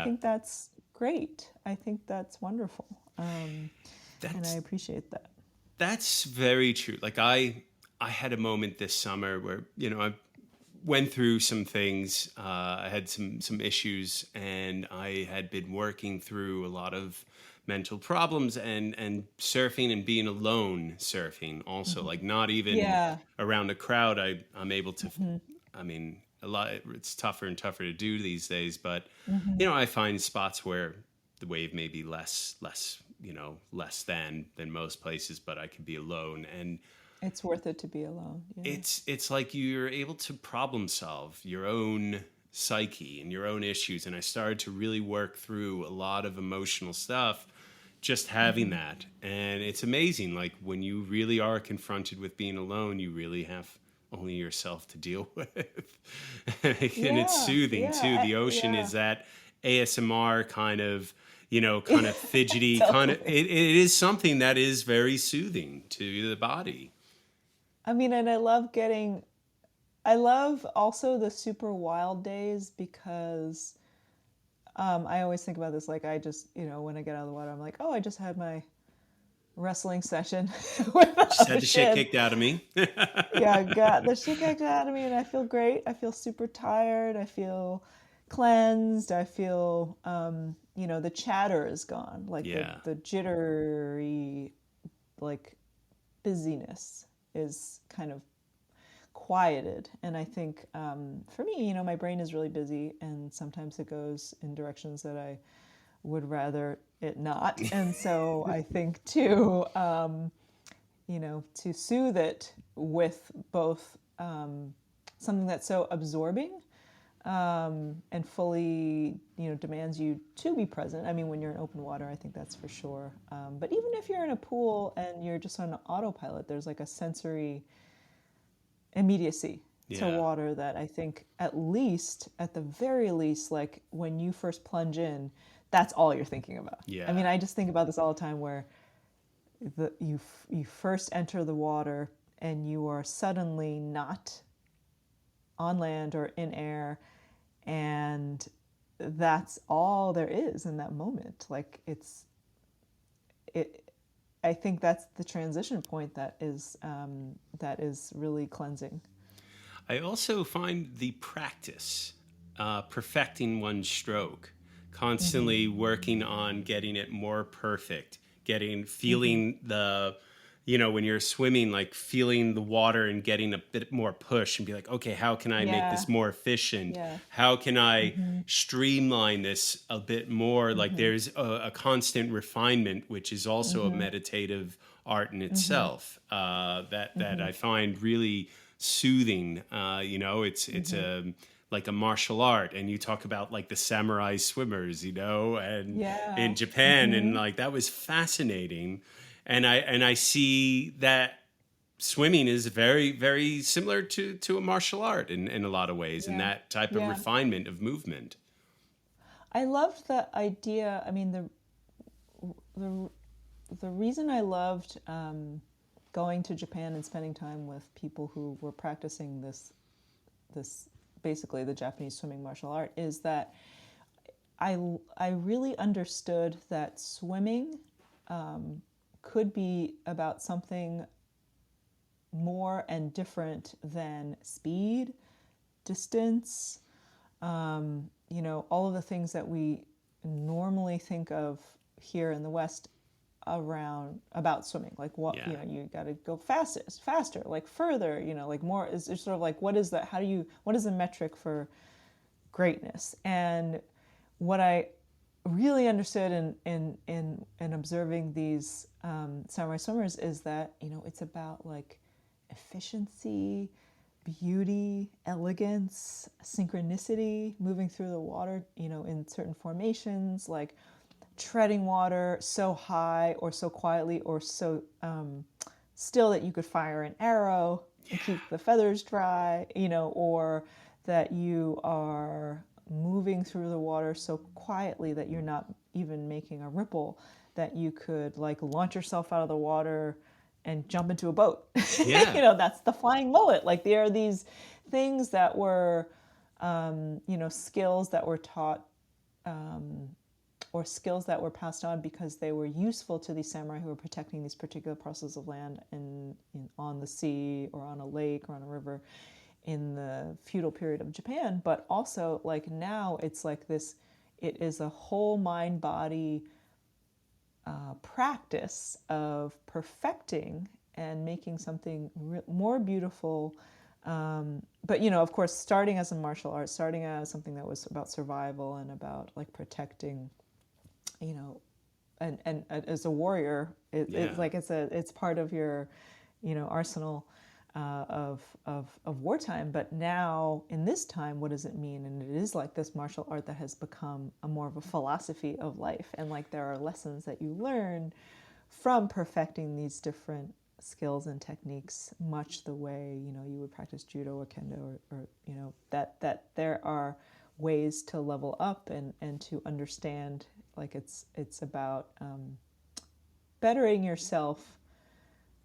think that's great. I think that's wonderful. And I That's appreciate that. that's very true. Like I had a moment this summer where I went through some things. I had some issues, and I had been working through a lot of mental problems, and surfing and being alone surfing also, Hmm. like not even Yeah. around a crowd. I'm able to. Hmm. I mean, a lot. It's tougher and tougher to do these days, but Hmm. I find spots where the wave may be less than most places, but I could be alone, and It's worth it to be alone. Yeah. it's like you're able to problem solve your own psyche and your own issues. And I started to really work through a lot of emotional stuff just having Hmm. that. And it's amazing, like when you really are confronted with being alone, you really have only yourself to deal with. And it's Yeah. soothing too. Yeah. The ocean Yeah. is that ASMR kind of fidgety kind of, Totally. it is something that is very soothing to the body. I mean, and I love also the super wild days because I always think about this. Like, I just, when I get out of the water, I'm like, oh, I just had my wrestling session with the Just had the shit ocean. kicked out of me. Yeah, I got the shit kicked out of me, and I feel great. I feel super tired. I feel cleansed. I feel, the chatter is gone, like Yeah. the jittery, like busyness is kind of quieted. And I think for me, my brain is really busy, and sometimes it goes in directions that I would rather it not. And so I think to soothe it with both something that's so absorbing and fully, demands you to be present. I mean, when you're in open water, I think that's for sure. But even if you're in a pool and you're just on autopilot, there's like a sensory immediacy to Yeah. water that I think, at the very least, like when you first plunge in, that's all you're thinking about. I Yeah. mean, I just think about this all the time where you first enter the water and you are suddenly not on land or in air, and that's all there is in that moment. Like it. I think that's the transition point that is really cleansing. I also find the practice, perfecting one stroke, Mm-hmm. constantly working on getting it more perfect, Mm-hmm. feeling when you're swimming, like feeling the water and getting a bit more push and be like, okay, how can I make Yeah. this more efficient? Yeah. How can I Mm-hmm. streamline this a bit more? Like Mm-hmm. there's a constant refinement, which is also a Mm-hmm. meditative art in Mm-hmm. itself, that Mm-hmm. I find really soothing. It's Mm-hmm. a like a martial art, and you talk about like the samurai swimmers, and Yeah. in Japan, and Mm-hmm. like that was fascinating, and I see that swimming is very very similar to a martial art in a lot of ways, and Yeah. that type of Yeah. refinement of movement. I loved the idea. I mean, the the reason I loved going to Japan and spending time with people who were practicing this basically the Japanese swimming martial art is that I really understood that swimming could be about something more and different than speed, distance, all of the things that we normally think of here in the West around about swimming. Like what, Yeah. you got to go fastest, faster, like further, like more is sort of like, what is that? What is the metric for greatness? And what I really understood in observing these samurai swimmers is that it's about like efficiency, beauty, elegance, synchronicity, moving through the water, in certain formations, like treading water so high or so quietly or so still that you could fire an arrow and keep the feathers dry, or that you are moving through the water so quietly that you're not even making a ripple, that you could like launch yourself out of the water and jump into a boat. Yeah. That's the flying mullet. Like there are these things that were, skills that were taught or skills that were passed on because they were useful to these samurai who were protecting these particular parcels of land on the sea or on a lake or on a river in the feudal period of Japan. But also, like, now it's like this, it is a whole mind body practice of perfecting and making something more beautiful. But, you know, of course, starting as a martial art, starting as something that was about survival and about like protecting, you know, and as a warrior, it's like it's part of your, you know, arsenal of wartime. But now in this time, what does it mean? And it is like this martial art that has become a more of a philosophy of life. And like there are lessons that you learn from perfecting these different skills and techniques, much the way, you know, you would practice judo or kendo or you know, that there are ways to level up and to understand, like it's about bettering yourself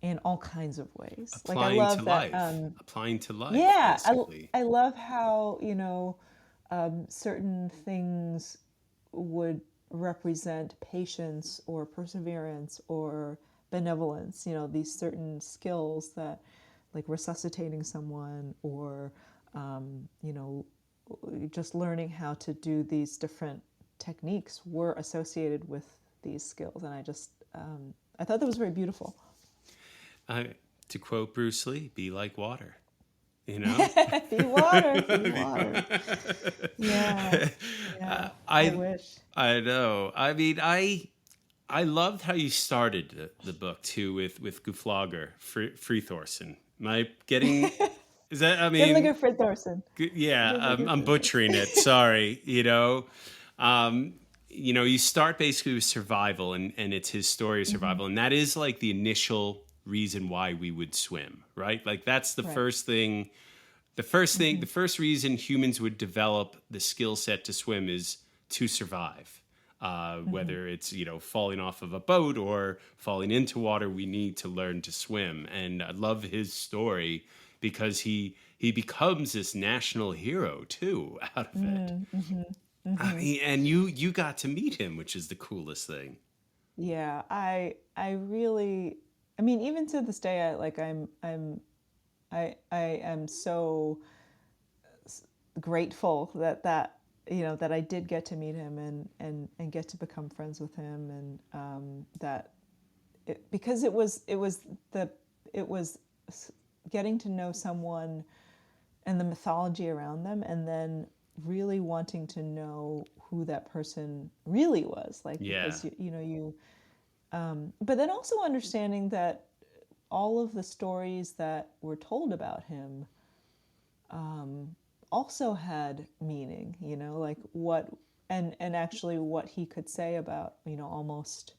in all kinds of ways. Applying like I love to that. life. Applying to life, Yeah, basically. I love how, you know, certain things would represent patience or perseverance or benevolence. You know, these certain skills that, like resuscitating someone or, you know, just learning how to do these different techniques were associated with these skills, and I thought that was very beautiful. To quote Bruce Lee, be like water. You know? Be water, be water. Yeah, yeah. I I wish. I know. I mean, I loved how you started the book too with Guflager, Free Thorson. Am I getting? Is that? I mean, Gudliger Friðþórsson. yeah. Gudliger I'm Friðþórsson. butchering it. Sorry. Um, you start basically with survival, and it's his story of survival, and that is like the initial reason why we would swim, right? Like that's the Right. first thing. The first reason humans would develop the skill set to swim is to survive. Whether it's falling off of a boat or falling into water, we need to learn to swim. And I love his story because he becomes this national hero too out of it. I mean, and you got to meet him, which is the coolest thing. Yeah, I really, I mean, even to this day, I am so grateful that you know that I did get to meet him and get to become friends with him, and because it was getting to know someone and the mythology around them, and then really wanting to know who that person really was, like, Yeah. because but then also understanding that all of the stories that were told about him also had meaning, you know, like what, and actually what he could say about, you know, almost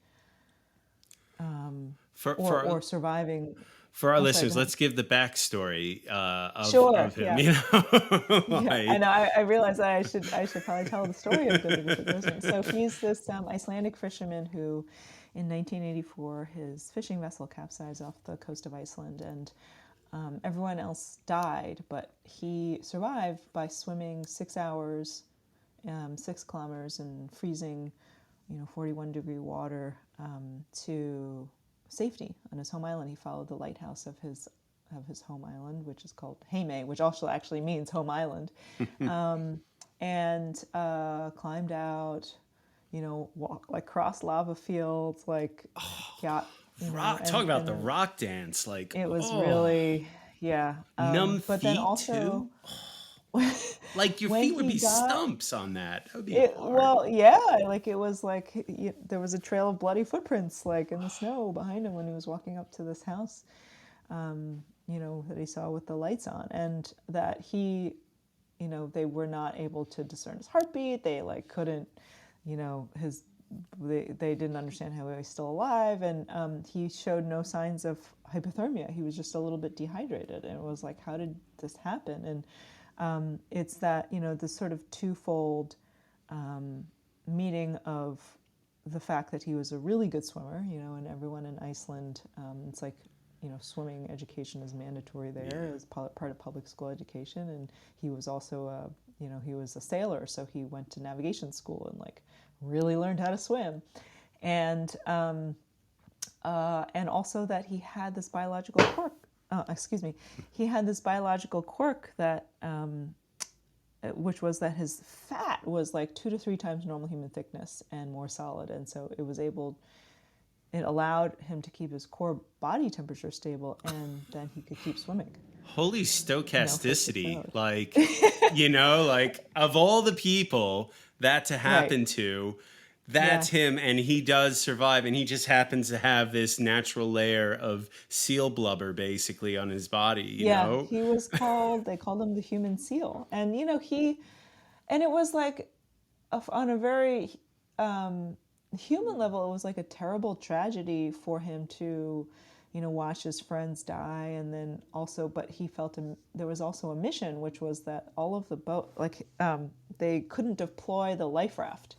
For or for surviving. for our Oh, sorry, listeners, go ahead. let's give the backstory Sure, of him. yeah. You know, Yeah, I like know. I realized that I should probably tell the story of Gudlinger Friðþórsson. So he's this Icelandic fisherman who, in 1984, his fishing vessel capsized off the coast of Iceland, and everyone else died, but he survived by swimming 6 hours, 6 kilometers in freezing, 41-degree water to safety on his home island. He followed the lighthouse of his home island, which is called Heime, which also actually means home island, and climbed out, walk like cross lava fields, like got, talk about the and rock dance. Like, it was oh, really, yeah. numb But then feet also too. Like your when feet would he be got stumps on that. That would be it, hard. well, yeah, like it was like there was a trail of bloody footprints like in the snow behind him when he was walking up to this house, that he saw with the lights on, and that he, they were not able to discern his heartbeat. They like couldn't, his they didn't understand how he was still alive, and he showed no signs of hypothermia. He was just a little bit dehydrated, and it was like, how did this happen? And it's that, this sort of twofold meaning of the fact that he was a really good swimmer, and everyone in Iceland, it's like, swimming education is mandatory there as part of public school education, and he was also he was a sailor, so he went to navigation school and like really learned how to swim, and also that he had this biological quirk. He had this biological quirk that, which was that his fat was like 2 to 3 times normal human thickness and more solid, and so it allowed him to keep his core body temperature stable, and then he could keep swimming. Holy stochasticity. Like, like of all the people that to happen Right. to, that's him, and he does survive, and he just happens to have this natural layer of seal blubber basically on his body, He was they called him the human seal. And, and it was like, on a very human level, it was like a terrible tragedy for him to, watch his friends die. And then also, but he felt there was also a mission, which was that all of the boat, like, they couldn't deploy the life raft.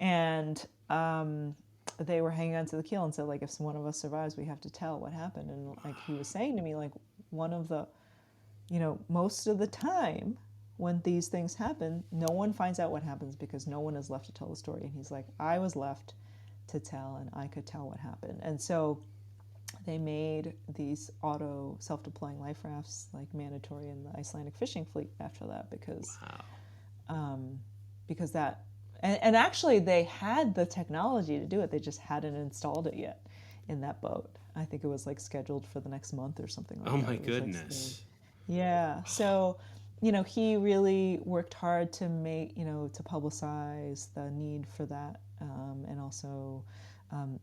And they were hanging onto the keel and said, like, if one of us survives, we have to tell what happened. And like he was saying to me, like, one of the, most of the time when these things happen, no one finds out what happens because no one is left to tell the story. And he's like, I was left to tell, and I could tell what happened. And so they made these auto self-deploying life rafts like mandatory in the Icelandic fishing fleet after that, because that. And actually, they had the technology to do it. They just hadn't installed it yet in that boat. I think it was like scheduled for the next month or something like that. Oh my goodness. Yeah. So, he really worked hard to make, to publicize the need for that. And also,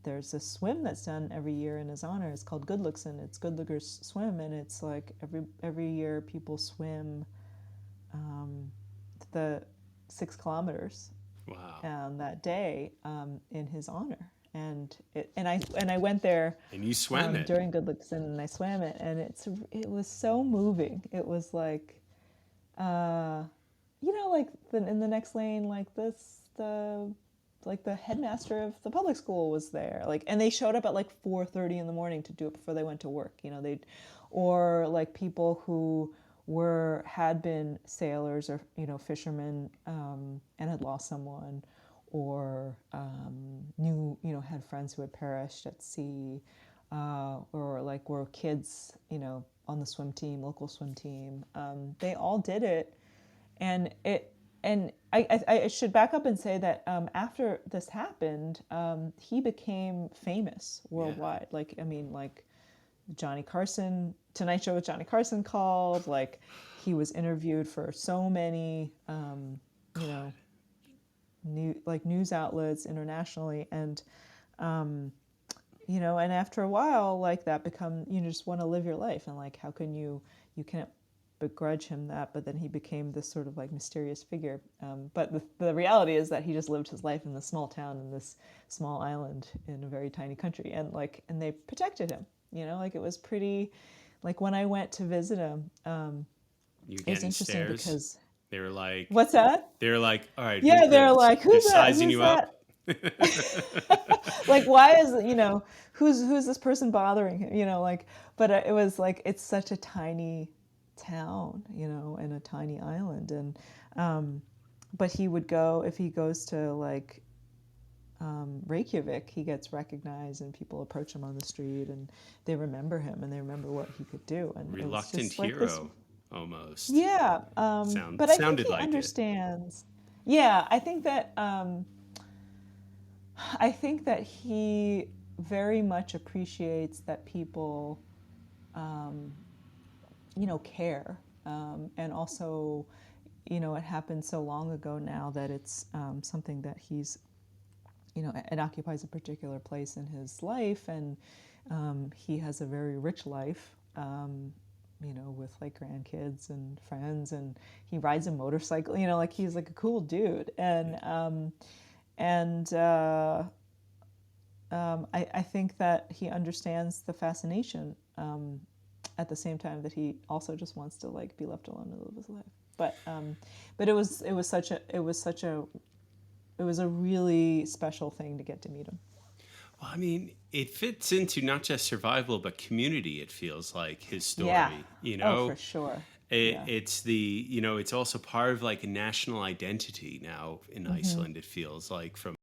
there's a swim that's done every year in his honor. It's called Goodlooksen. It's Goodlookers Swim. And it's like every year people swim the 6 kilometers. Wow. That day in his honor, and I went there. And you swam it during Goodlooksen, and I swam it, and it was so moving. It was like, like in the next lane, like the headmaster of the public school was there, like, and they showed up at like 4:30 in the morning to do it before they went to work. Or like people who had been sailors or fishermen and had lost someone, or had friends who had perished at sea, or like were kids on the local swim team. They all did it, and I should back up and say that after this happened, he became famous worldwide. Yeah. Johnny Carson, Tonight Show with Johnny Carson called, like, he was interviewed for so many, news outlets internationally. And, and after a while, like, that you just want to live your life. And like, how can you can't begrudge him that, but then he became this sort of like mysterious figure. But the reality is that he just lived his life in this small town, in this small island in a very tiny country. And they protected him. It was pretty, like, when I went to visit him, it was interesting stares? Because they were like, what's that? They were like, all right, yeah, they're like, who's that? Sizing who's you that? Up. Like, why is who's this person bothering him? But it was like, it's such a tiny town, and a tiny island, and but he would go, if he goes to like Reykjavik, he gets recognized and people approach him on the street and they remember him and they remember what he could do. And reluctant hero, almost. Yeah, but I think he like understands. It. Yeah, I think that he very much appreciates that people, care, and also, it happened so long ago now that it's something that he's. It occupies a particular place in his life, and he has a very rich life, with like grandkids and friends, and he rides a motorcycle, like he's like a cool dude. And I think that he understands the fascination, at the same time that he also just wants to like be left alone and live his life. But it was a really special thing to get to meet him. Well, I mean, it fits into not just survival, but community, it feels like, his story, Yeah. Oh, for sure. Yeah. It's the, it's also part of like a national identity now in Iceland, it feels like, from